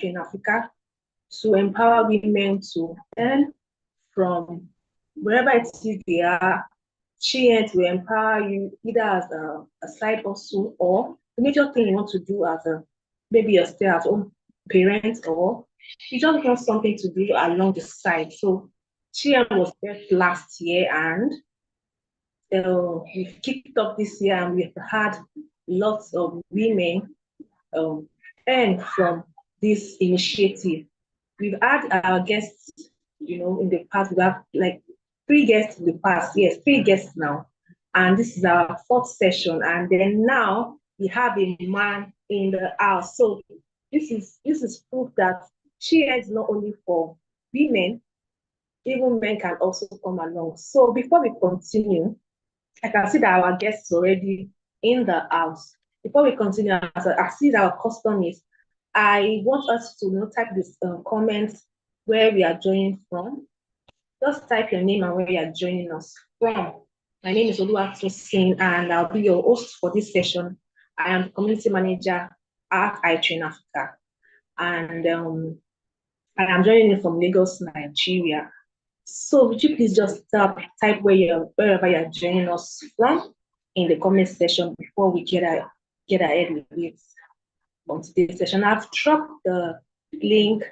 in Africa to empower women to earn from wherever it is they are. SheEarns will empower you either as a side hustle or the major thing you want to do as a maybe a stay-at-home parent, or you just want something to do along the side. So SheEarns was birthed last year, and we've kicked off this year, and we've had lots of women earn from this initiative. We've had our guests, in the past. We have like 3 guests in the past. Yes, 3 guests now. And this is our 4th session. And then now we have a man in the house. So this is proof that SheEarns is not only for women, even men can also come along. So before we continue, I can see that our guests already in the house. Before we continue, as I see that our custom is, I want us to type this comments where we are joining from. Just type your name and where you are joining us from. My name is Oluwatosin, and I'll be your host for this session. I am community manager at iTrain Africa, and I am joining you from Lagos, Nigeria. So would you please just type wherever you're joining us from in the comment section before we get ahead with it on today's session. I've dropped the link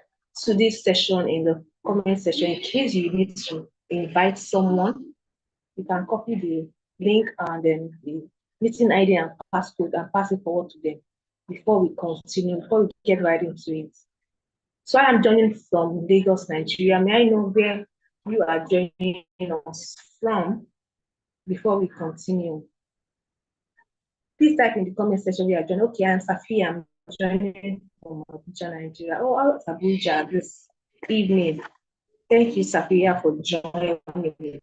to this session in the comment section in case you need to invite someone. You can copy the link and then the meeting ID and passcode and pass it forward to them before we continue, before we get right into it. So I am joining from Lagos, Nigeria. May I know where you are joining us from before we continue? Please type in the comment section where you are joining. Okay, I'm Safi. I'm joining from Abuja, Nigeria. Oh, out of Abuja this evening. Thank you, Safia, for joining me.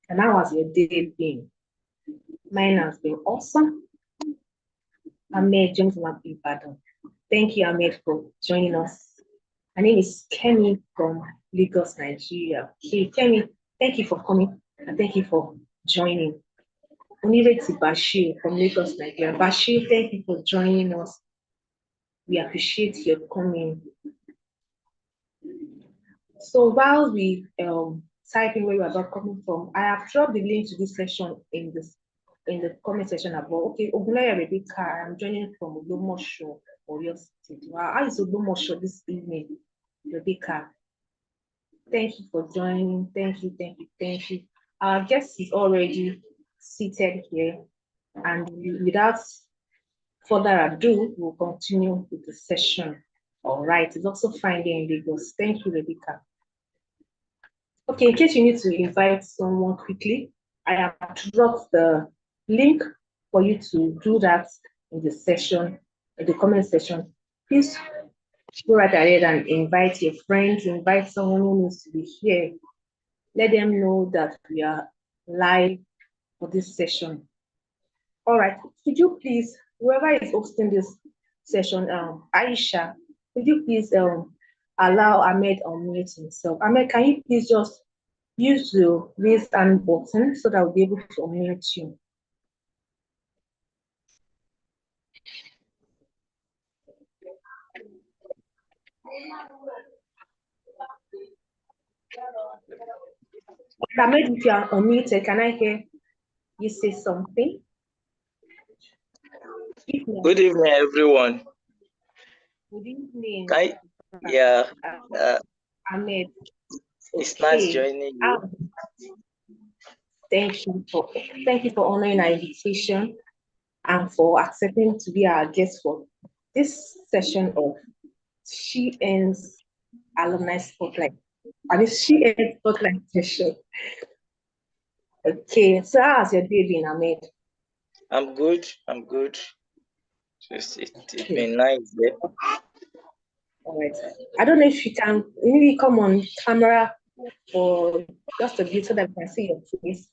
And how has your day been? Mine has been awesome. Ahmed James Ibadan. Thank you, Ahmed, for joining us. My name is Kemi from Lagos, Nigeria. Okay, Kemi, thank you for coming and thank you for joining. Onireti Bashir from Lagos, Nigeria. Bashir, thank you for joining us. We appreciate your coming. So while we type in where you are coming from, I have dropped the link to this session in the comment section above. Okay, Ogunlaya Rebecca, I'm joining from Ogbomoso, Oyo State. Wow, how is Ogbomoso this evening, Rebecca? Thank you for joining. Thank you. Our guest is already seated here, and without further ado, we'll continue with the session. All right, it's also fine here in Lagos. Thank you, Rebecca. Okay, in case you need to invite someone quickly, I have dropped the link for you to do that in the session, in the comment section. Please go right ahead and invite your friends, invite someone who needs to be here. Let them know that we are live for this session. All right, could you please, whoever is hosting this session, Aisha, could you please allow Ahmed unmute himself? Ahmed, can you please just use the raise hand button so that we'll be able to unmute you? Ahmed, if you are unmuted, can I hear you say something? Good evening, everyone. Good evening. Ahmed. It's nice joining you. Thank you for honoring our invitation and for accepting to be our guest for this session of SheEarns Alumni Spotlight. And it's SheEarns Spotlight session. Okay, so how's your day been, Ahmed? I'm good. It's been nice. Yeah. All right. I don't know if you can maybe come on camera for just a bit so that we can see your face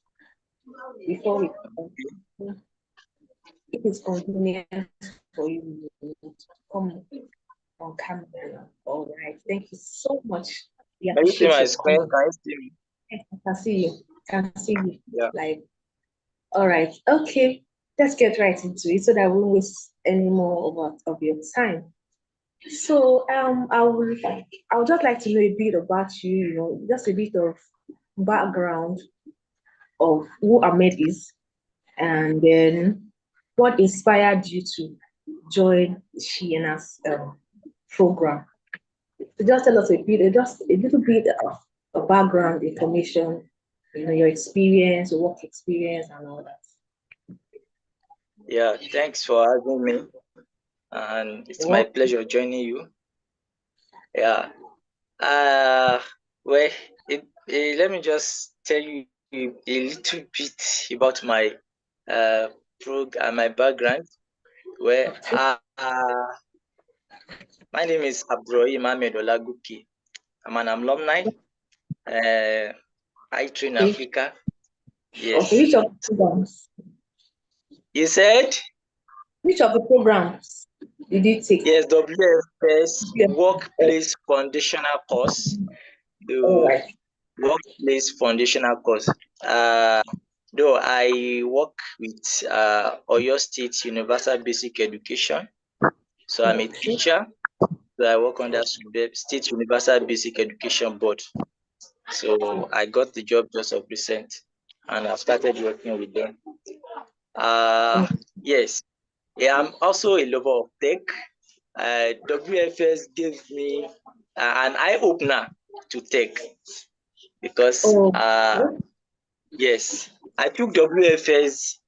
before we come. If it's convenient for you to come on camera. All right. Thank you so much. Can you see my screen? Can you see me? I can see you. Yeah. Like, all right. Okay. Let's get right into it so that we won't waste any more of your time. So I would just like to know a bit about you, just a bit of background of who Ahmed is, and then what inspired you to join SheEarns program. So just tell us just a little bit of background information, your experience, your work experience, and all that. Yeah, thanks for having me, and it's my Well, pleasure joining you. Yeah. Uh, well, let me just tell you a little bit about my uh my background. Where my name is Abdurrahim Ahmed Olaguki. I'm an alumni. Uh, I train okay, Africa. okay. Yes. You said? Which of the programs did you take? Yes, WFS Yeah. Workplace Foundational Course. All The right. Workplace Foundational Course. Though I work with Oyo State Universal Basic Education. So I'm a Okay. teacher. So I work under State Universal Basic Education Board. So I got the job just of recent, and I've started working with them. Uh, yes. Yeah, I'm also a lover of tech. WFS gave me an eye opener to tech because Oh, yes, I took WFS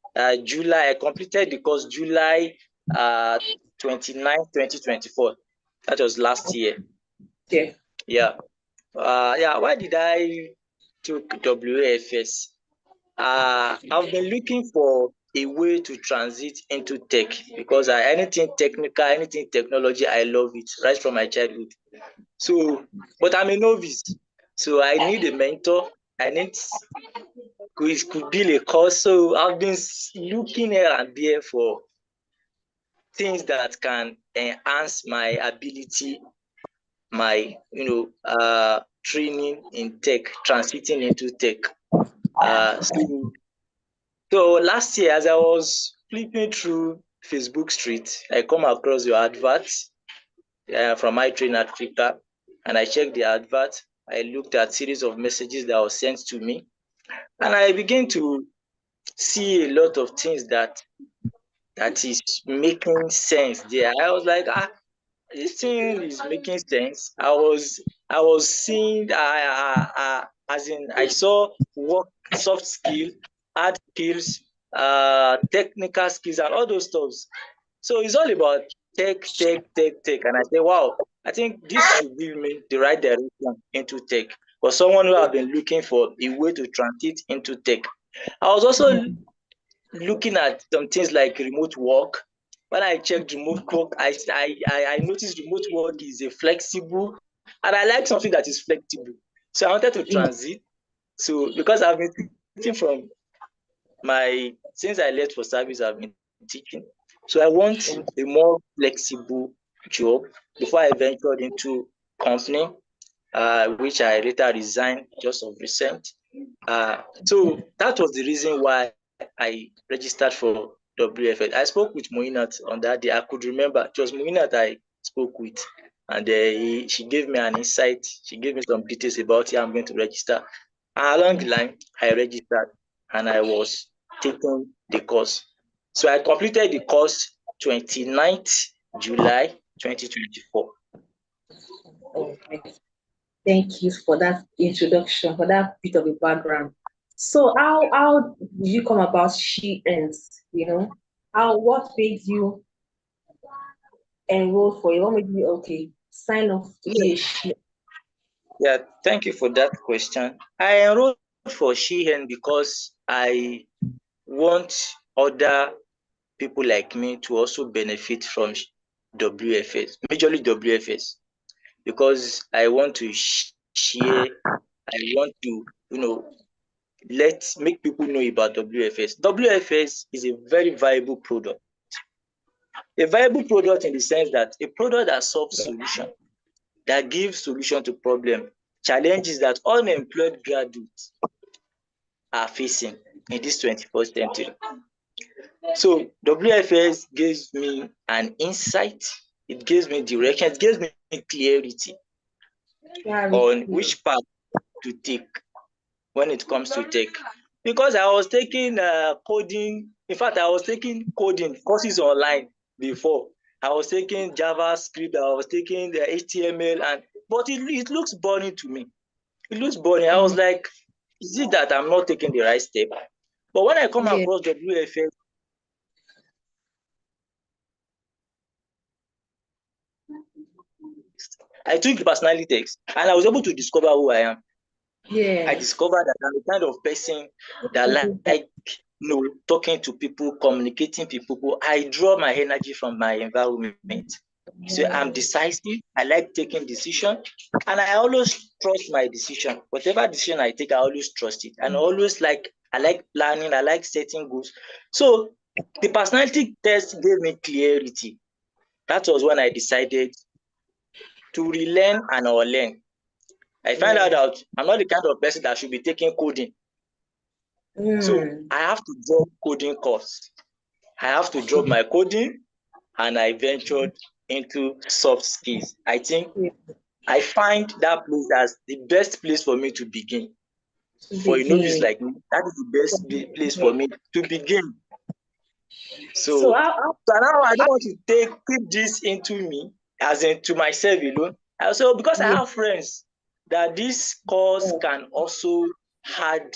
July. I completed the course July 29, 2024. That was last year. okay. Yeah. Yeah. Why did I took WFS? I've been looking for a way to transit into tech because anything technical, anything technology, I love it right from my childhood. So, but I'm a novice, so I need a mentor. I need could build a course. So I've been looking here and there for things that can enhance my ability, my training in tech, transiting into tech. So last year, as I was flipping through Facebook Street, I come across your advert from My Train Africa, and I checked the advert. I looked at series of messages that was sent to me, and I began to see a lot of things that is making sense there. I was like, this thing is making sense. I was seeing as in I saw work soft skill, hard skills, technical skills and all those stuff. So it's all about tech. And I say, wow, I think this should give me the right direction into tech. For someone who have been looking for a way to transit into tech. I was also looking at some things like remote work. When I checked remote work, I noticed remote work is a flexible, and I like something that is flexible. So I wanted to Yeah. transit. So because I've been teaching from since I left for service, I've been teaching. So I want a more flexible job before I ventured into company, which I later resigned just of recent. So that was the reason why I registered for WFS. I spoke with Moinat on that day. I could remember it was Moinat I spoke with, and she gave me an insight. She gave me some details about I'm going to register. And along the line, I registered and I was taking the course. So I completed the course 29th July 2024. Oh, nice. Thank you for that introduction, for that bit of a background. So how did you come about SheEarns? How what made you enroll for it? What made you sign up to be a she? Yeah, thank you for that question. I enrolled for SheEarn because I want other people like me to also benefit from WFS, majorly WFS, because I want to share, I want to, make people know about WFS. WFS is a very viable product. A viable product in the sense that a product that solves solution, that gives solution to problem, challenges that unemployed graduates are facing in this 21st century. So WFS gives me an insight. it gives me direction, it gives me clarity on which path to take when it comes to tech. Because I was taking coding, in fact, I was taking coding courses online before. I was taking JavaScript, I was taking the HTML, but it looks boring to me. It looks boring. I was like, is it that I'm not taking the right step? But when I come across WFS, I took the personality test and I was able to discover who I am. I discovered that I'm the kind of person that like talking to people, communicating to people. I draw my energy from my environment. So I'm decisive. I like taking decision, and I always trust my decision. Whatever decision I take, I always trust it, and I like planning. I like setting goals. So the personality test gave me clarity. That was when I decided to relearn and unlearn. I found out that I'm not the kind of person that should be taking coding. So I have to drop coding course. I have to drop my coding, and I ventured into soft skills. I think I find that place as the best place for me to begin. For a novice like me, that is the best place for me to begin. So now I don't want to keep this into me, as in to myself alone. Also, because I have friends that this course can also help.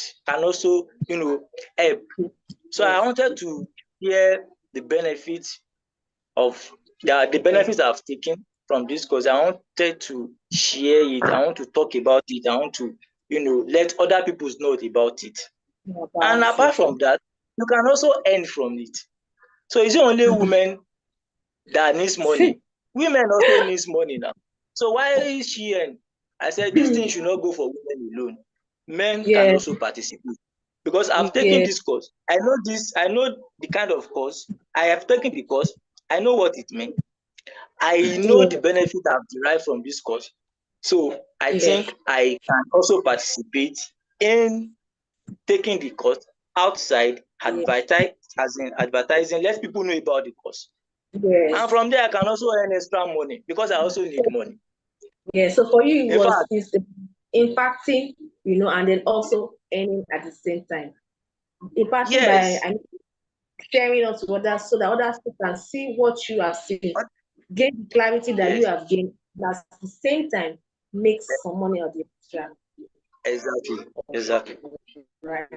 So I wanted to hear the benefits of the benefits I've taken from this course. I wanted to share it. I want to talk about it. I want to, let other people know about it. And apart from that, you can also earn from it. So is it only women that needs money? Women also needs money now. So why is she earn? I said this thing should not go for women alone. Men can also participate. Because I've taken this course. I know the kind of course. I have taken the course. I know what it means. I know the benefit I've derived from this course. So I think I can also participate in taking the course outside, advertising, let people know about the course. And from there, I can also earn extra money because I also need money. So for you, it was impacting, and then also earning at the same time. Impacting by sharing us to others so that others can see what you have seen, gain the clarity that you have gained, at the same time make some money on the extra. Exactly. Right.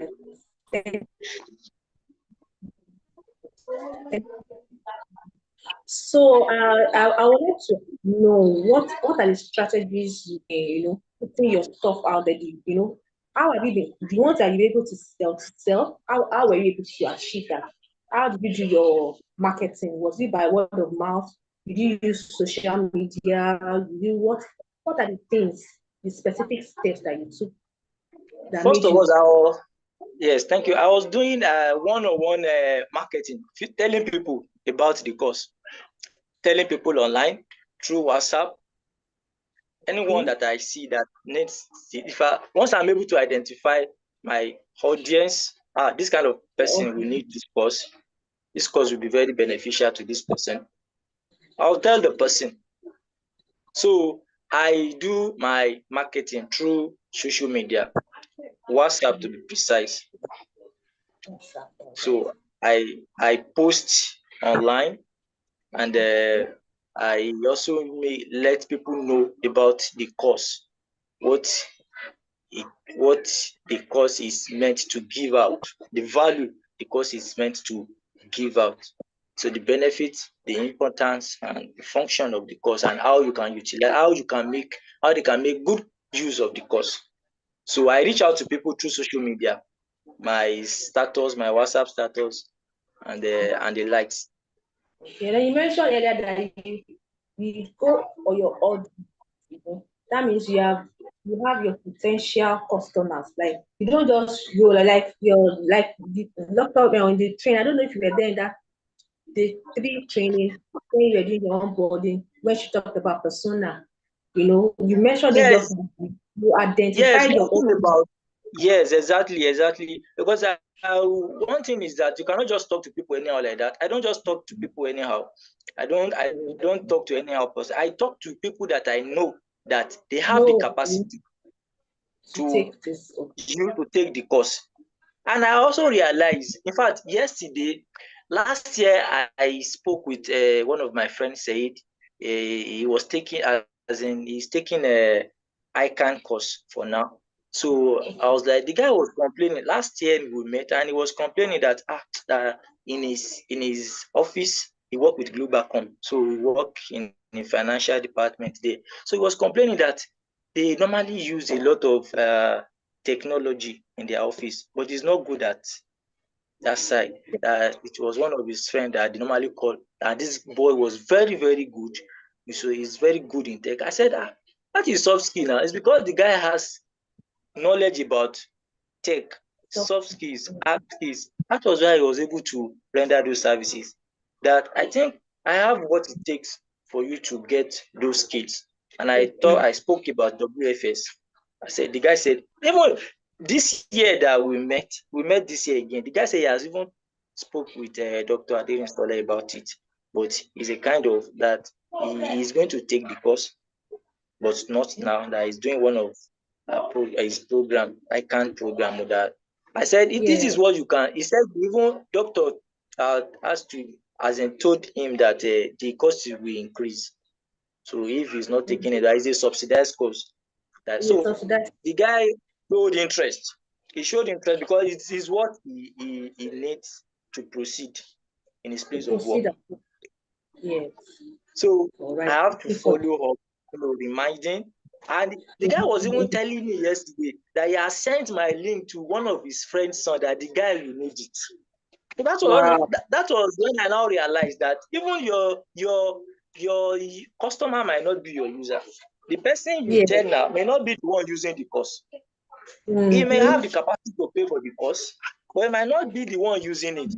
So I wanted to know what are the strategies putting your stuff out there. How have you been? The ones that you're able to sell, how were you able to achieve that? How did you do your marketing? Was it by word of mouth? Did you use social media? What are the things, the specific steps that you took that First made of you? all, yes, thank you. I was doing one-on-one marketing, telling people about the course, telling people online through WhatsApp. Anyone that I see that needs, once I'm able to identify my audience, this kind of person will need this course. This course will be very beneficial to this person. I'll tell the person. So I do my marketing through social media, WhatsApp to be precise. So I post online, and I also may let people know about the course, what the course is meant to give out, the value the course is meant to give out. So the benefits, the importance, and the function of the course, and how you can utilize, how they can make good use of the course. So I reach out to people through social media, my status, my WhatsApp status, and the likes. You mentioned earlier that you go for your audience. That means you have your potential customers. Like you don't just go like the doctor on the train. I don't know if you were there in that the 3 training when you were doing your onboarding when she talked about persona. You mentioned it Yes, just you yes, identified your one thing own. about Yes, exactly. Because one thing is that you cannot just talk to people anyhow like that. I don't just talk to people anyhow. I don't talk to anyhow person. I talk to people that I know that they have the No, you capacity to to take this. to take the course. And I also realized, in fact, yesterday, last year, I spoke with one of my friends, Said. He was taking, as in, he's taking a ICANN course for now. So I was like, the guy was complaining. Last year we met, and he was complaining that in his office he worked with Globacom, so we work in the financial department there. So he was complaining that they normally use a lot of technology in their office, but he's not good at that side. That it was one of his friends that they normally call, and this boy was very, very good. So he's very good in tech. I said, that is soft skill now. It's because the guy has knowledge about tech, So, soft skills, hard skills. That was why he was able to render those services. That I think I have what it takes for you to get those skills. And I thought I spoke about WFS. I said the guy said, even this year that we met this year again. The guy said he has even spoke with Dr. Aderian Stoller about it. But he's a kind of that he is going to take the course, but not now, that he's doing one of his program. I can't program with that. I said, if this yeah, is what you can, he said, even doctor has to, as in told him that the cost will increase. So if he's not taking it, that is a subsidized course. So so that the guy showed interest. He showed interest because it is what he needs to proceed in his to place of work. proceed. Yes, So all I right. have to Before follow up, reminding. And the guy was even telling me yesterday that he has sent my link to one of his friends' son, that the guy will need it. So wow, that was when I now realized that even your customer might not be your user. The person you yeah, tell now may not be the one using the course. He may have the mm-hmm. capacity to pay for the course, but he might not be the one using it.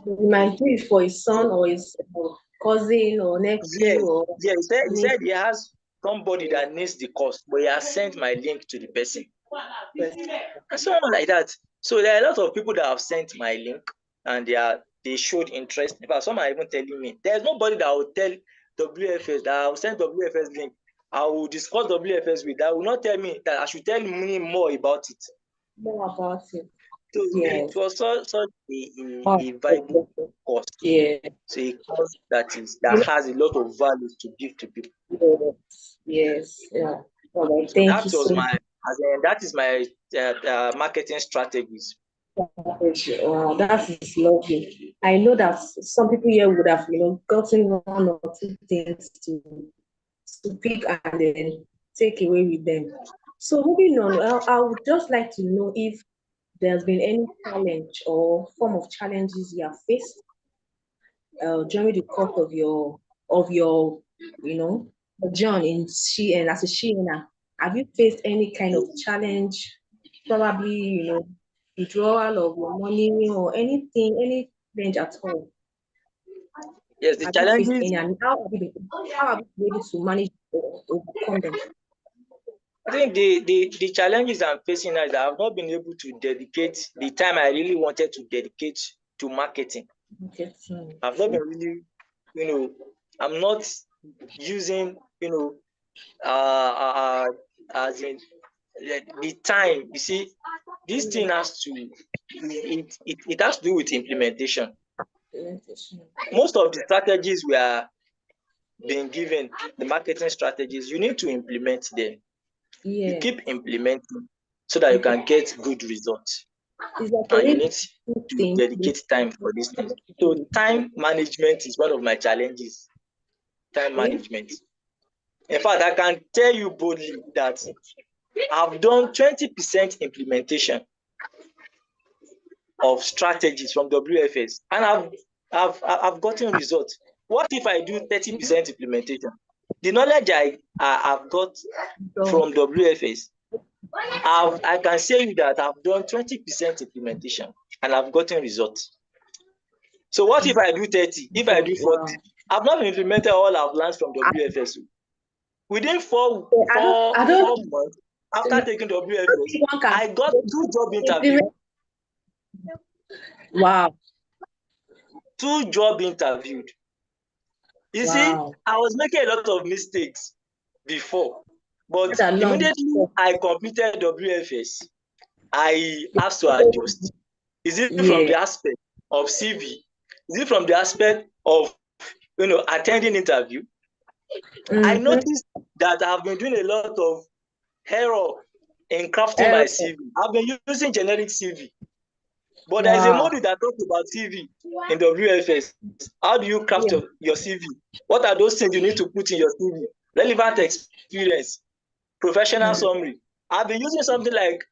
He might do it for his son or his cousin or nephew Yes, or yes. He said niece. he has somebody that needs the course, but he has sent my link to the person. And someone like that. So there are a lot of people that have sent my link, and they showed interest. In fact, some are even telling me there's nobody that will tell WFS that I will send WFS link. I will discuss WFS with. That will not tell me that I should tell me more about it. More about it. So it Yes. was such Oh, a viable course. yeah. So a course that You has a lot of value to give to people. know, yes. Yeah. All right. So Thank you so that is my marketing strategies. much. That is lovely. I know that some people here would have, gotten one or two things to pick and then take away with them. So moving on, I would just like to know if there's been any challenge or form of challenges you have faced during the course of your journey in SheEarn as a SheEarner. Have you faced any kind of challenge, probably withdrawal of your money or anything, any challenge at all? Yes, the Have you faced challenges. any, and how have you been able to manage or overcome them? I think the challenges I'm facing now is that I've not been able to dedicate the time I really wanted to dedicate to marketing. Okay, I've not been really, you know, I'm not using, as in the time. You see, this thing has to, it has to do with implementation. Most of the strategies we are being given, the marketing strategies, you need to implement them. You yeah, keep implementing so that you can get good results. it's like a And you really need good to thing. dedicate time for these things. So time management is one of my challenges. Time Okay. management. In fact, I can tell you boldly that I've done 20% implementation of strategies from WFS, and I've gotten results. What if I do 30% implementation? The knowledge I've got So from WFS, I can say you that I've done 20% implementation and I've gotten results. So what if I do 30? If I do 40? wow. I've not implemented all I've learned from I, WFS. Within four I don't four I don't four months, after taking WFS, One can I got 2 job interviews. Wow. 2 job interviews. You see, I was making a lot of mistakes before, but immediately I completed WFS, I have to adjust. Is it from the aspect of CV? Is it from the aspect of attending interview? I noticed that I've been doing a lot of error in crafting my CV. I've been using generic CV. But there is a module that talks about CV in WFS. How do you craft your CV? What are those things you need to put in your CV? Relevant experience, professional summary. I've been using something like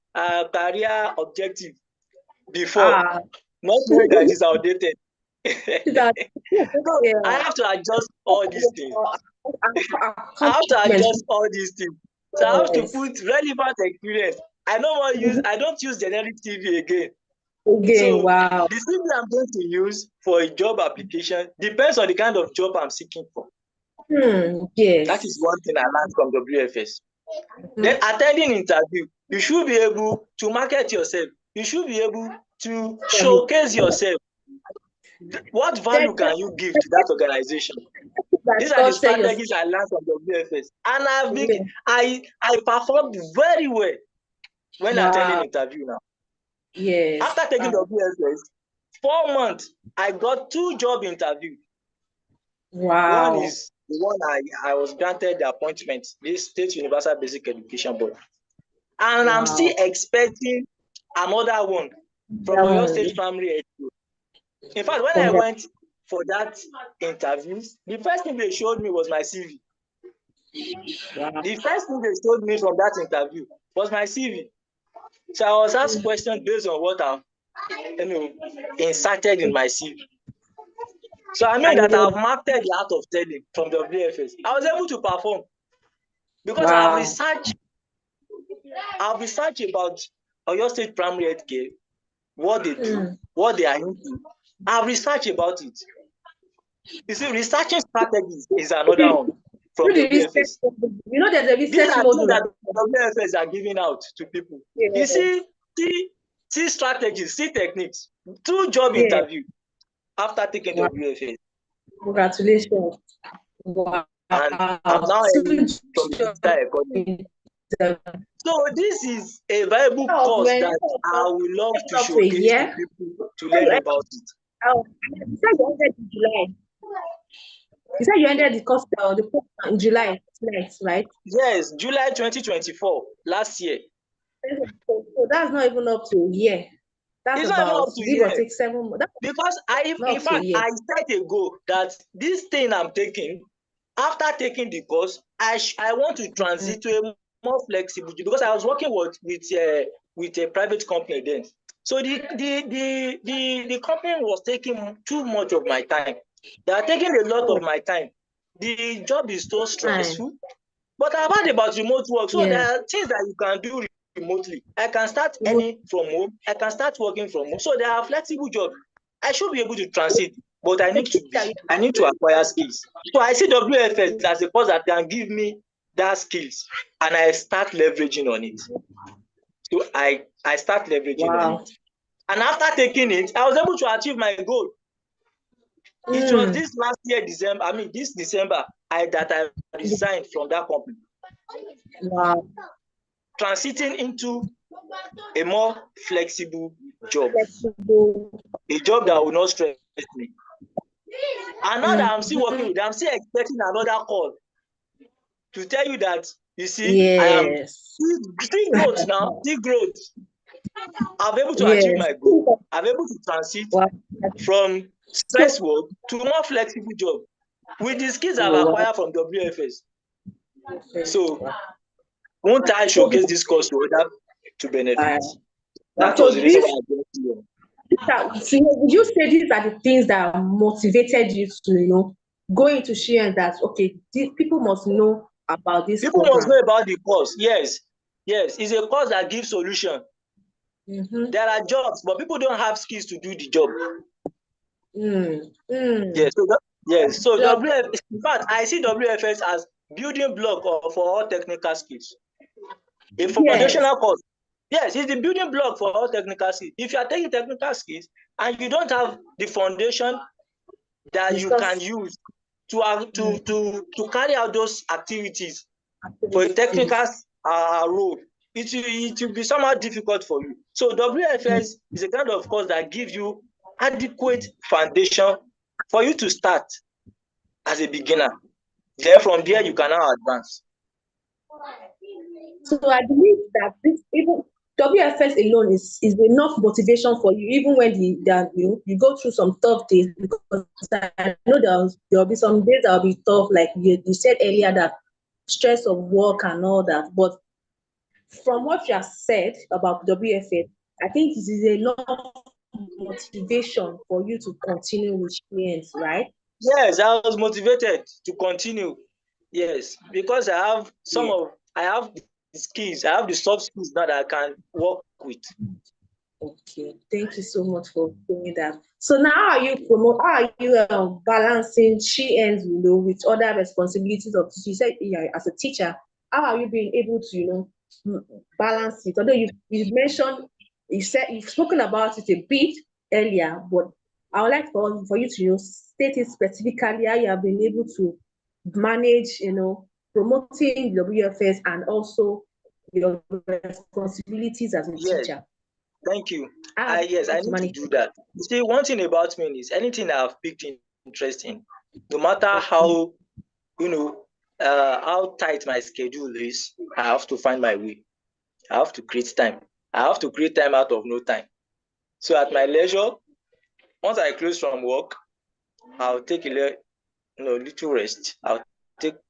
career objective before, not knowing that it is outdated. So I have to adjust all these things. I have to adjust all these things. So I have to put relevant experience. I don't use generic CV again. So the CV I'm going to use for a job application depends on the kind of job I'm seeking for. That is one thing I learned from WFS. Then attending interview, you should be able to market yourself. You should be able to showcase yourself. What value can you give to that organization? These are the strategies I learned from WFS, and I performed very well when attending interview now. After taking WFS, 4 months, I got 2 job interviews. One is the one I was granted the appointment, this State Universal Basic Education Board. And I'm still expecting another one from Oyo State Primary Education. In fact, when I went for that interview, the first thing they showed me was my CV. The first thing they showed me from that interview was my CV. So I was asked questions based on what I've inserted in my CV. So I mean that I've mastered the art of telling from WFS. I was able to perform because I've researched about Oyo State Primary Health Care, what they do, what they are into. I've researched about it. You see, researching strategies is another one from WFS. There's a These research are things module. that WFS are giving out to people. You see strategies, see techniques. 2 job interviews after taking WFS. Congratulations. Wow. And I'm now earning from the digital economy. So this is a viable course that I would love to showcase to people to learn about it. You said you ended in July. You said you ended the course in July, right? Yes, July 2024, last year. So that's not even up to a year. That's it's about not up to give or take 7 months. Because I set a goal that this thing I'm taking, after taking the course, I want to transit to a more flexible, because I was working with a private company then. So the company was taking too much of my time. They are taking a lot of my time. The job is so stressful. But I've heard about remote work. So there are things that you can do remotely. I can start earning from home. I can start working from home. So there are flexible jobs. I should be able to transit, but I need to acquire skills. So I see WFS as a course that can give me that skills, and I start leveraging on it. So I start leveraging on it. And after taking it, I was able to achieve my goal. It was this last year, this December, that I resigned from that company. Transiting into a more flexible job, a job that will not stress me. And now that I'm still working with them, I'm still expecting another call to tell you that, you see, I am still growth now, still growth. I'm able to achieve my goal. I'm able to transit from stress work to more flexible job with the skills I've acquired from WFS. So won't I showcase this course to others to benefit? That was the reason why I brought you on. So would you say these are the things that motivated you to, go into SheEarns, that these people must know about this People program. must know about the course. Yes, it's a course that gives solution. There are jobs, but people don't have skills to do the job. Yes, so WFS, in fact, I see WFS as building block for all technical skills. A foundational course. Yes, it's the building block for all technical skills. If you are taking technical skills and you don't have the foundation that you can use to carry out those activities for a technical role, it will be somehow difficult for you. So WFS is a kind of course that gives you adequate foundation for you to start as a beginner. Then from there you can now advance. So I believe that this even WFS alone is enough motivation for you, even when you go through some tough days. Because I know there'll be some days that'll be tough, like you said earlier, that stress of work and all that. But from what you have said about WFS, I think it is enough motivation for you to continue with SheEarns, right? Yes, I was motivated to continue. Yes, because I have the skills, I have the soft skills now that I can work with. Okay, thank you so much for doing that. So now, how are you balancing SheEarns, with other responsibilities of teaching? You said, yeah, as a teacher, how are you being able to, balance it? Although you mentioned, you've spoken about it a bit earlier, but I would like for you to, state it specifically how you have been able to manage, promoting WFS and also your responsibilities as a Yes, teacher. thank you. I Yes, I to need to manage. do that. You see, one thing about me is anything I've picked interest in, no matter how how tight my schedule is, I have to find my way. I have to create time. I have to create time out of no time. So at my leisure, once I close from work, I'll take a little rest. I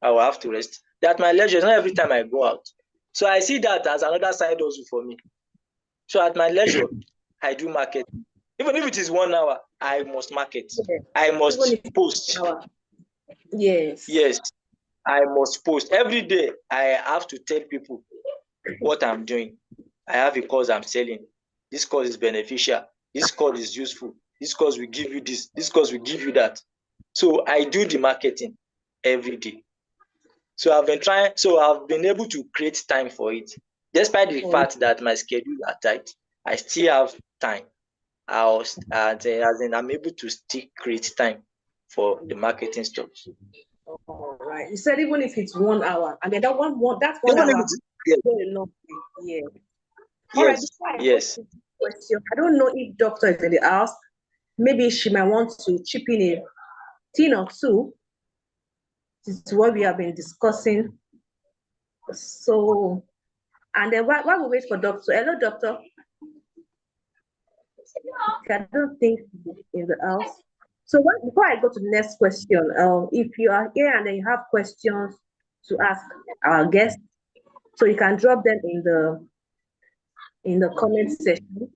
will have to rest. That my leisure is not every time I go out. So I see that as another side hustle for me. So at my leisure, I do marketing. Even if it is 1 hour, I must market. Yes. I Even must if post. yes. Yes, I must post. Every day, I have to tell people what I'm doing. I have a course I'm selling. This course is beneficial. This course is useful. This course will give you this. This course will give you that. So I do the marketing every day. So I've been able to create time for it. Despite the fact that my schedule are tight, I still have time. I'm able to still create time for the marketing stuff. All right. You said even if it's 1 hour, and then that's one Even if hour. it's yes, Very long. Yeah. All right. yes, Before I go yes. to the question, I don't know if doctor is in the house. Maybe she might want to chip in a thing or two. This is what we have been discussing. So, and then while we wait for doctor, hello, doctor. I don't think he's in the house. So before I go to the next question, if you are here and then you have questions to ask our guests, so you can drop them in the comment section.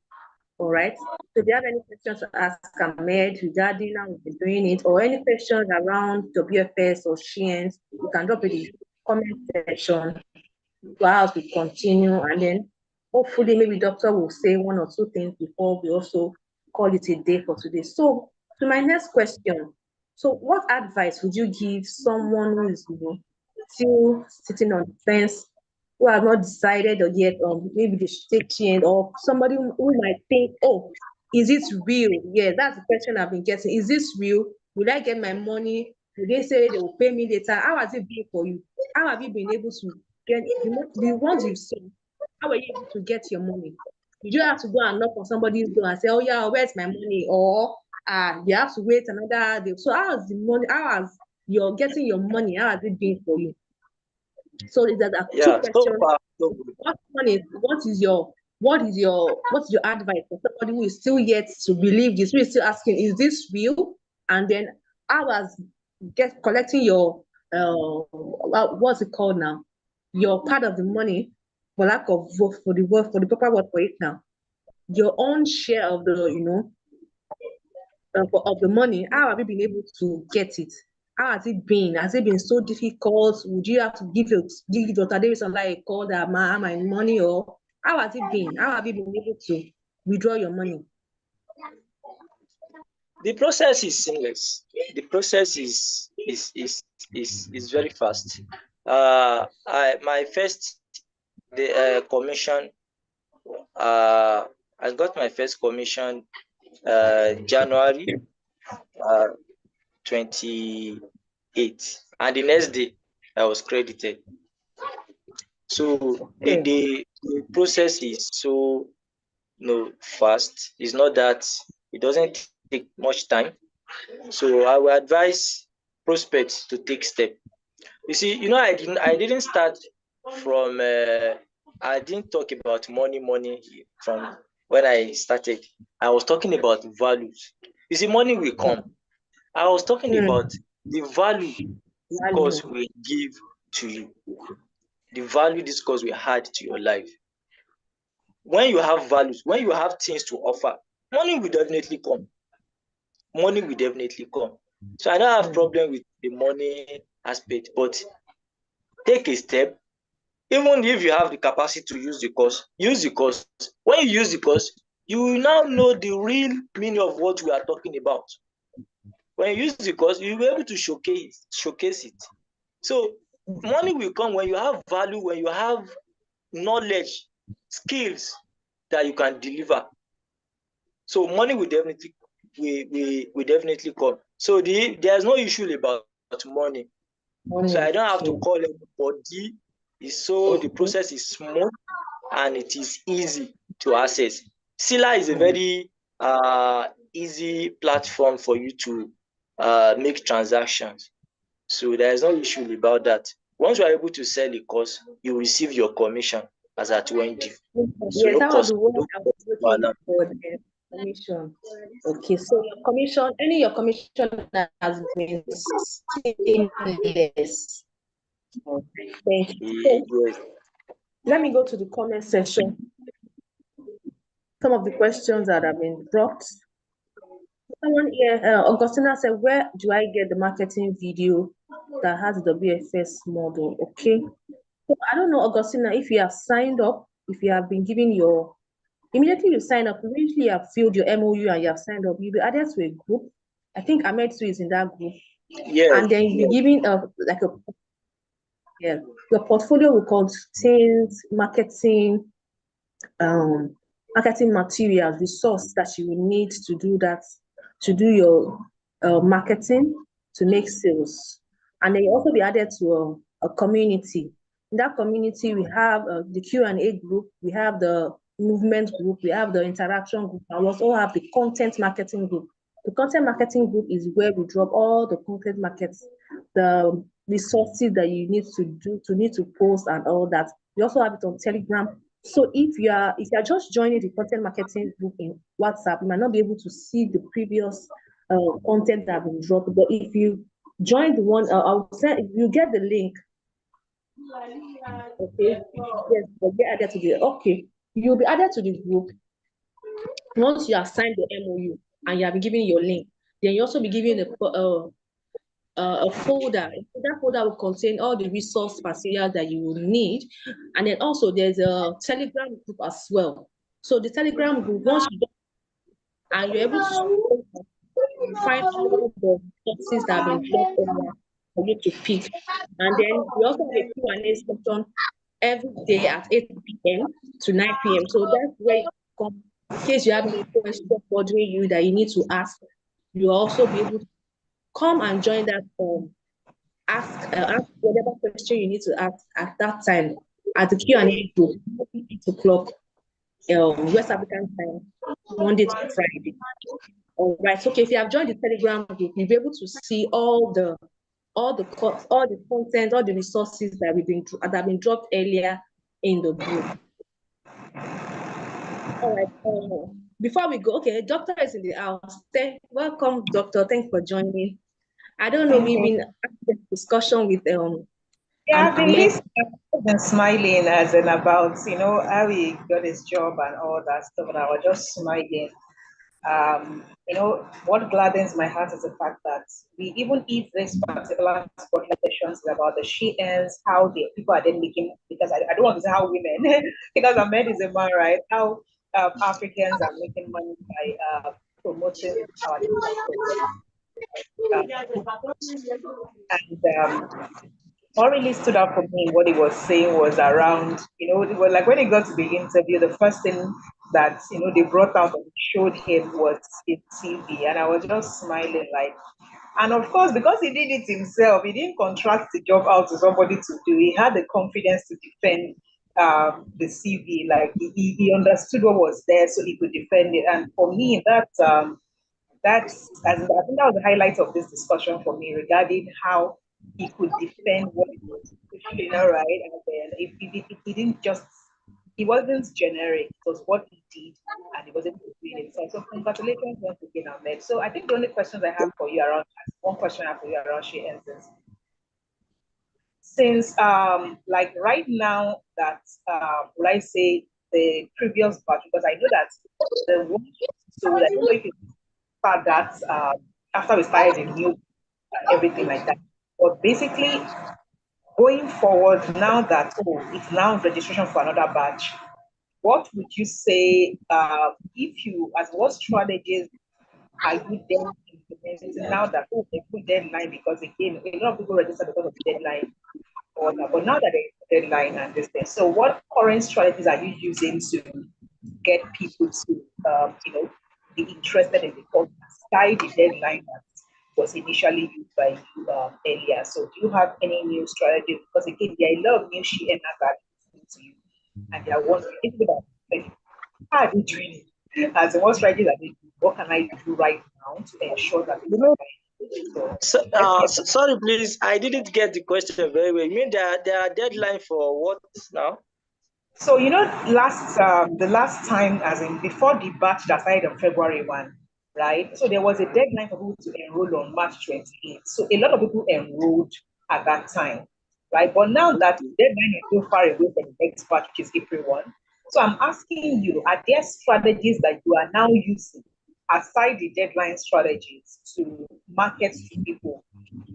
All right. So if you have any questions to ask Ahmed regarding how we've been doing it, or any questions around WFS or SheEarns, you can drop it in the comment section while we continue, and then hopefully maybe doctor will say one or two things before we also call it a day for today. So to my next question, so what advice would you give someone who is still sitting on the fence, who have not decided or yet, or maybe they should take change, or somebody who might think, oh, is it real? Yeah, that's the question I've been getting. Is this real? Will I get my money? Will they say they will pay me later? How has it been for you? How have you been able to get the ones you've seen? How are you able to get your money? Did you have to go and knock on somebody's door and say, oh yeah, where's my money? Or you have to wait another day. So how has the money, how has your getting your money, how has it been for you? So there are two Yeah, so questions. far so good. First one is what's your advice for somebody who is still yet to believe this, who is still asking, is this real? And then how was collecting your what's it called now? Your part of the money, for lack of for the word, for the proper word for it now. Your own share of the of the money, how have you been able to get it? How has it been? Has it been so difficult? Would you have to give Dr. Davidson like a call that my money, or how has it been? How have you been able to withdraw your money? The process is seamless. The process is very fast. My first the commission. I got my first commission January 28, and the next day I was credited. So Okay. the process is so fast. It's not that it doesn't take much time. So I will advise prospects to take step. You see, I didn't start from I didn't talk about money from when I started. I was talking about values. You see, money will come. I was talking about the value this course Value. will give to you, the value this course will add to your life. When you have values, when you have things to offer, money will definitely come. Money will definitely come. So I don't have problem with the money aspect, but take a step. Even if you have the capacity to use the course, use the course. When you use the course, you will now know the real meaning of what we are talking about. When you use the course, you'll be able to showcase it. So money will come when you have value, when you have knowledge, skills that you can deliver. So money will definitely come. So there's no issue about money. So I Money. don't have to Okay. call anybody. The Okay. process is smooth and it is easy to access. Sila is a Mm. very easy platform for you to make transactions. So there is no issue about that. Once you are able to sell a course, you receive your commission as at when due. So Yes, no that was cost, the word no I was cost for looking alarm. for, the commission. Okay, so your commission has been seamless. Okay, thank you. So Yes. let me go to the comment section. Some of the questions that have been dropped. Someone here, Augustina said, where do I get the marketing video that has the WFS model? Okay. So I don't know, Augustina, if you have signed up, if you have been given your, immediately you sign up, immediately you have filled your MOU and you have signed up, you'll be added to a group. I think Ahmed too is in that group. Yes. And then you'll be Yes. given yeah, your portfolio will contain um, marketing materials, resource that you will need to do that, to do your marketing, to make sales. And then you also be added to a community. In that community, we have the Q&A group, we have the movement group, we have the interaction group, and we also have the content marketing group. The content marketing group is where we drop all the content markets, the resources that you need to post and all that. We also have it on Telegram. So if you are just joining the content marketing group in WhatsApp, you might not be able to see the previous content that have been dropped. But if you join the one, I'll send you get the link. Okay, yes, but get added to the okay. You'll be added to the group once you have signed the MOU and you have been given your link. Then you also be given a folder. That folder will contain all the resource materials that you will need. And then also there's a Telegram group as well. So the Telegram group, once you and you're able to scroll, you find all the resources that have been dropped earlier for you to pick. And then we also have a Q&A session every day at 8 p.m. to 9 p.m. So that's where you come in case you have any questions bothering you that you need to ask. You'll also be able to come and join that ask whatever question you need to ask at that time at the Q&A group, 8 o'clock West African time, Monday to Friday. All right. So, okay, if you have joined the Telegram group, you'll be able to see all the content, all the resources that have been dropped earlier in the group. All right. Before we go, okay, doctor is in the house. Welcome, doctor. Thanks for joining. I don't know, we've Okay. been having a discussion with Yeah, I've been Ahmed. listening and smiling as in about, how he got his job and all that stuff. And I was just smiling. What gladdens my heart is the fact that even if this particular spotlight sessions is about the SheEarns, how the people are then making, because I don't want to say how women, because Ahmed is a man, right? How Africans are making money by promoting our digital products. And what really stood out for me, what he was saying was around, it was like when he got to the interview, the first thing that, they brought out and showed him was his TV. And I was just smiling like, and of course, because he did it himself, he didn't contract the job out to somebody to do. He had the confidence to defend the CV. Like he understood what was there, so he could defend it. And for me, I think that was the highlight of this discussion for me regarding how he could defend what he was pushing, right? And then he didn't just, he wasn't generic. It was what he did, and he was able to do it himself. So congratulations once again, Ahmed. So I think the only questions I have for you around, one question I have for you around SheEarns is, since like right now that would I say the previous batch, because I know that the one, so I don't know if you start that after we started the new everything like that. But basically, going forward, now that it's now registration for another batch, what would you say if you, as what strategies are you then implementing now that they put deadline, because again, a lot of people register because of the deadline or that, but now that there's a deadline and this thing, so what current strategies are you using to get people to be interested in the course aside the deadline that was initially used by you earlier? So do you have any new strategy? Because again, there are a lot of new SheEarns that are listening to you, and they are wondering, how are you doing it? As in, what strategies are they doing? What can I do right now to ensure that Sorry, please. I didn't get the question very well. You mean there are deadline for what now? So the last time, as in before the batch that started on February 1, right? So there was a deadline for people to enroll on March 28th. So a lot of people enrolled at that time, right? But now that the deadline is so far away from the next batch, which is April 1. So I'm asking you, are there strategies that you are now using aside the deadline strategies to market to people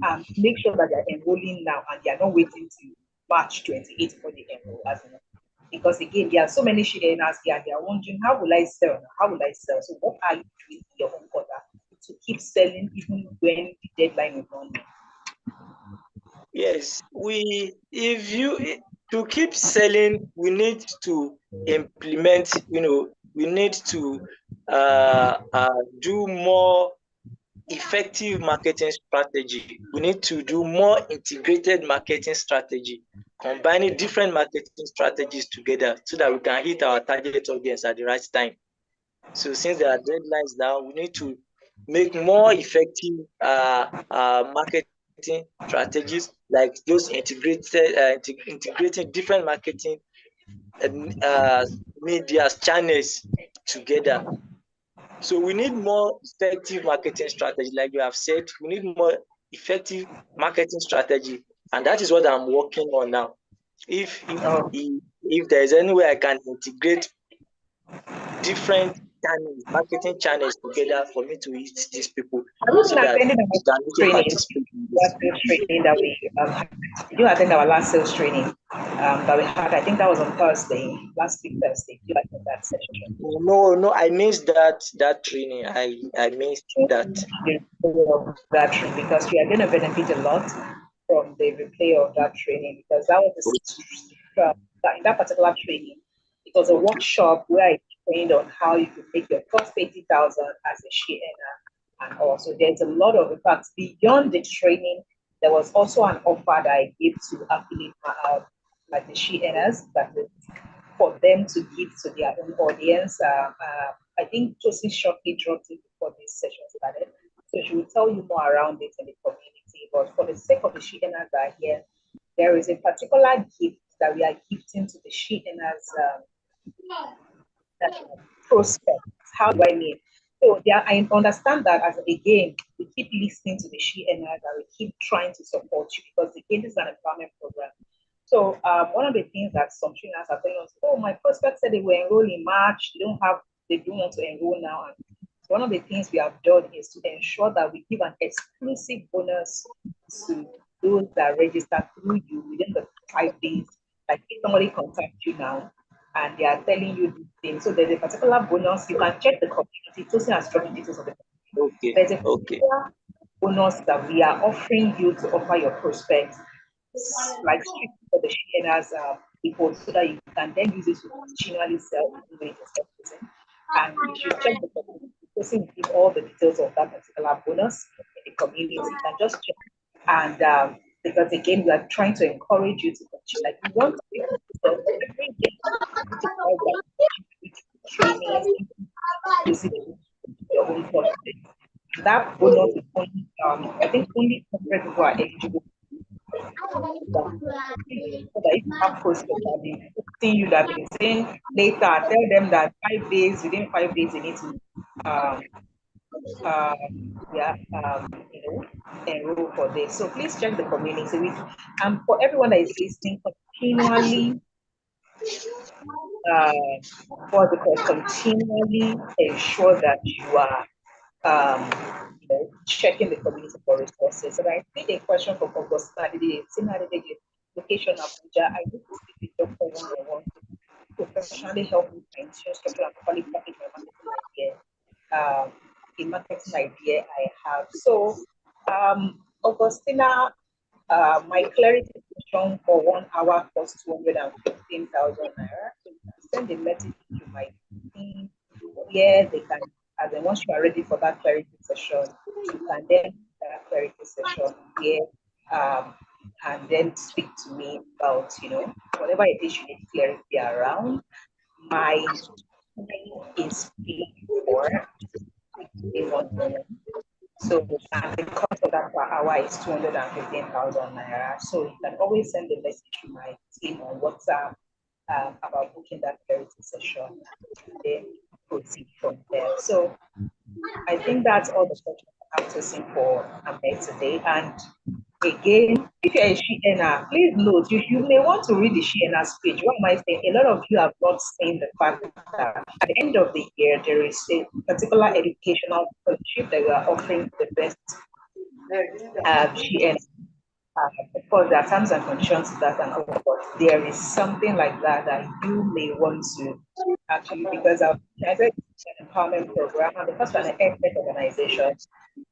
and make sure that they're enrolling now and they're not waiting till March 28th before they enroll? Because again, there are so many SheEarners here, they are wondering, how will I sell now? How will I sell? So what are you doing in your own quarter to keep selling even when the deadline is on? Yes, to keep selling, we need to implement, we need to do more effective marketing strategy. We need to do more integrated marketing strategy, combining different marketing strategies together so that we can hit our target audience at the right time. So since there are deadlines now, we need to make more effective marketing strategies, like those integrating different marketing media channels together. So we need more effective marketing strategy, like you have said. We need more effective marketing strategy, and that is what I'm working on now. If there is any way I can integrate different channels, marketing channels together for me to reach these people, so that they can also participate in this. Training that we did you attend our last sales training that we had? I think that was on Thursday, last week Thursday. Did you attend that session? No, I missed that training. I missed that. That training, because we are going to benefit a lot from the replay of that training, because that was in that particular training. It was a workshop where I trained on how you could make your first 80,000 as a SheEarner, and also there's a lot of, in fact, beyond the training, there was also an offer that I gave to affiliate like the SheEarners, that for them to give to their own audience. I think Josie shortly dropped it before this session started, so she will tell you more around it in the community. But for the sake of the SheEarners that are here, there is a particular gift that we are gifting to the SheEarners prospects. How do I mean? So I understand that, as again, we keep listening to the SheEarners and we keep trying to support you, because again, this is an empowerment program. So one of the things that some trainers are telling us, my prospects said they were enrolled in March, they don't want to enroll now. And one of the things we have done is to ensure that we give an exclusive bonus to those that register through you within the 5 days. Like if somebody contacts you now and they are telling you this thing, so there's a particular bonus. You can check the community, Tosin has dropped details of the community. There's a particular bonus that we are offering you to offer your prospects. like strict for the SheEarners people so that you can then use it to continually sell even when it is not present. And if you check the community, the person will give all the details of that particular bonus in the community. You can just check. And because again, we are trying to encourage you to continue. Like we want to be able to sell every day, trainings, your own content. That bonus is only, I think only 100 people are eligible. So that if you have posters that they see you that been saying later, tell them that 5 days, within 5 days, they need to um, uh, yeah, enroll for this. So please check the community. For everyone that is listening, continually, continually ensure that you are checking the community for resources. And I see a question from Augusta. Location Abuja. I need to speak with Dr. one-on-one to professionally help with my insurance structure and properly package my marketing idea. The marketing idea I have. So, Augustina, my clarity session for 1 hour costs 215,000 naira. So you can send a message to my team where they can, and then once you are ready for that clarity session, you can then that clarity session here and then speak to me about, whatever it is you need clarity around. My time is paid for a one-on-one. So, and the cost of that per hour is 215,000 naira. So, you can always send a message to my team on WhatsApp about booking that clarity session and then proceed from there. So, I think that's all the questions I have to see for Ahmed today. And again, if you're a SheEarner, please note you may want to read the SheEarners page. What am I saying? A lot of you have not seen the fact that at the end of the year, there is a particular educational scholarship that we are offering to the best SheEarners. Of course, there are terms and conditions to that, and all, but there is something like that that you may want to actually, because I said it's an empowerment program, and because we're an ed organization,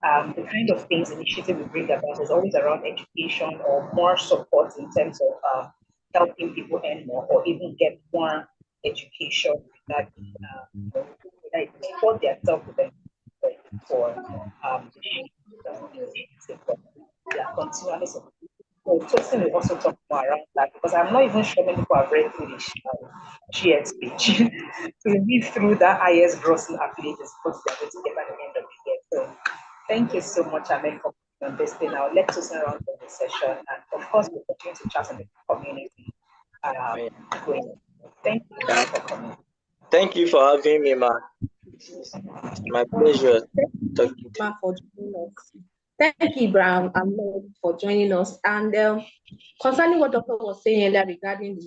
the kind of things initiative we bring about is always around education or more support in terms of helping people earn more or even get more education that support their self for the initiative. Yeah, continually support. So Tosin will also talk more around that because I'm not even sure many people have read through the SheEarns page to read through that highest grossing affiliate is supposed to be able to get at the end of the year. So thank you so much, Ahmed, for being on this thing. Now let Tosin around for the session, and of course we'll continue to chat in the community. Thank you for coming. Thank you for having me, ma. My pleasure. Ma, for joining us. Thank you, Ibrahim, Ahmed, for joining us. And concerning what Doctor was saying earlier regarding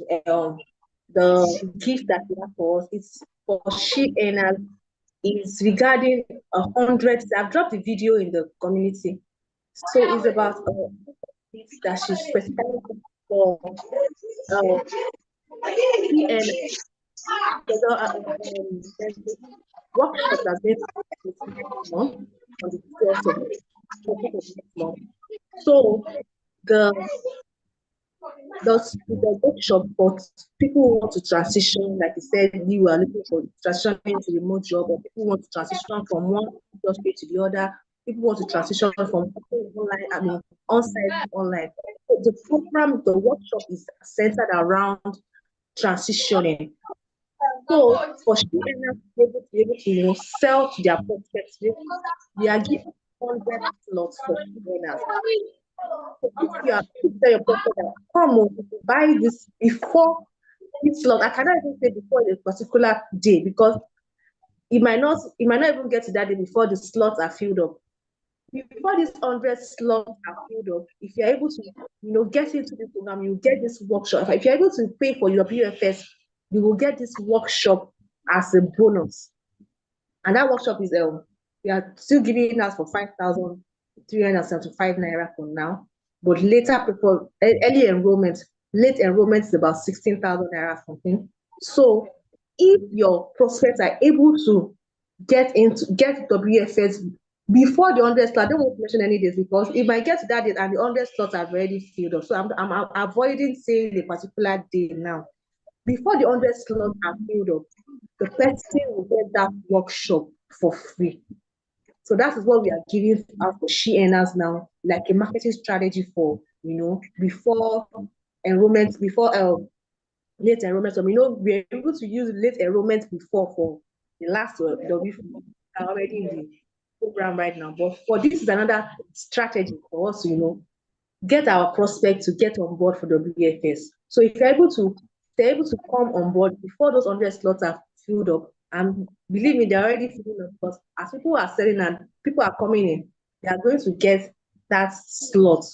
the gift that we have for us, it's for SheEarners. It's regarding 100. I've dropped the video in the community. So it's about gifts that she's specifically for SheEarners. There's a workshop that's going to be next month on the 12th of next month. So the workshop for people who want to transition, like you said, you are looking for transition into remote job, or people want to transition from one industry to the other, people want to transition from online, on-site to online. So the program, the workshop is centered around transitioning. So for SheEarners to be able to sell to their prospects, we are giving 100 slots for SheEarners. So if you are tell your prospect that come on, buy this before this slot, I cannot even say before a particular day because it might not even get to that day before the slots are filled up. Before these 100 slots are filled up, if you're able to get into the program, you get this workshop. If you're able to pay for your BFS, you will get this workshop as a bonus. And that workshop is we are still giving us for 5,375 naira for now. But later, people early enrollment, late enrollment is about 16,000 naira something. So if your prospects are able to get WFS before the 100 slot, I don't want to mention any days because it might get to that date and the 100 slots have already filled up. So I'm avoiding saying a particular day now. Before the 100 slots are filled up, the person will get that workshop for free. So that is what we are giving out for SheEarners now, like a marketing strategy for, before enrollment, before late enrollment. So, we're able to use late enrollment before for the last W already in the program right now. But for this is another strategy for us, get our prospect to get on board for WFS. So if they're able to come on board before those 100 slots are filled up, and believe me, they're already filling up because as people are selling and people are coming in, they are going to get that slot.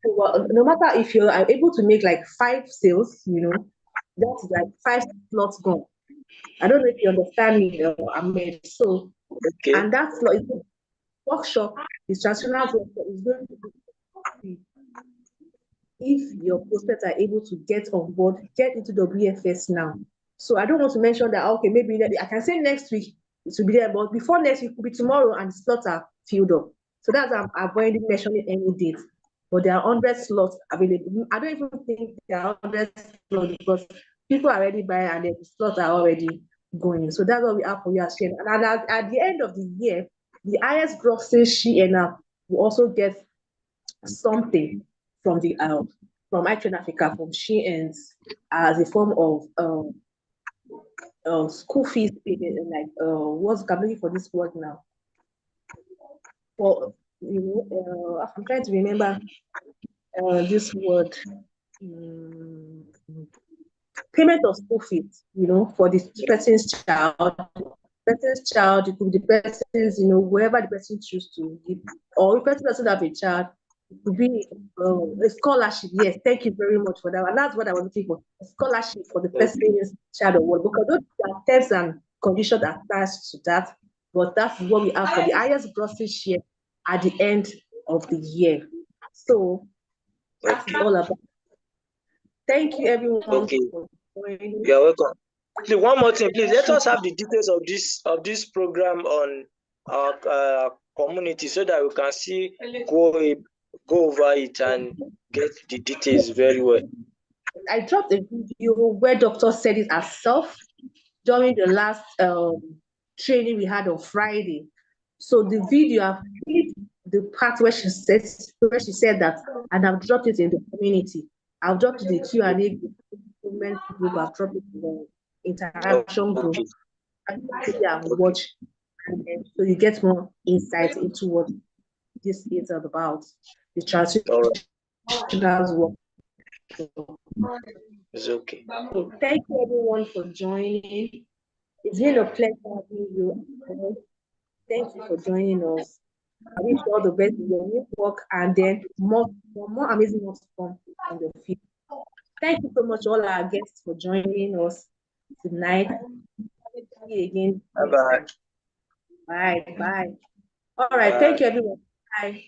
So, no matter if you're able to make like 5 sales, that's like 5 slots gone. I don't know if you understand me, Ahmed. So, Okay. and that slot is workshop, the transactional workshop is going to be if your prospects are able to get on board, get into WFS now. So I don't want to mention that, okay, maybe I can say next week it will be there, but before next week, it could be tomorrow and the slots are filled up. So that's I'm avoiding mentioning any date. But there are 100 slots available. I don't even think there are 100 slots because people are already buying and the slots are already going. So that's what we have for you as SheEarn. And at the end of the year, the highest grossing SheEarner will also get something from the from iTrade Africa, from SheEarns, as a form of school fees payment, like what's I'm looking for this word now. For I'm trying to remember this word. Payment of school fees, for the person's child. Person's child, it could be the person's, wherever the person chooses to give, or if the person doesn't have a child, it could be a scholarship. Yes, thank you very much for that. And that's what I was looking for, a scholarship for the person's child or what, because those are terms and conditions attached to that. But that's what we have for the highest grossing share at the end of the year. So that's all about. Thank you, everyone, Okay. for joining. You are welcome. Please, one more thing, please let us have the details of this program on our community so that we can see go over it and get the details very well. I dropped a video where doctor said it herself during the last training we had on Friday. So the video, I've played the part where she said that, and I've dropped it in the community. I've dropped it in the Q&A group. I've dropped it in the interaction group. Okay. And watch, and then, so you get more insight into what this is about. The All transitional work. It's okay. So thank you everyone for joining. It's been a pleasure having you. Thank you for joining us. I wish you all the best in your new work and then more amazing work to come on the field. Thank you so much, all our guests, for joining us tonight. See you again next time. Bye. Bye. All right. Bye. Thank you, everyone. Bye.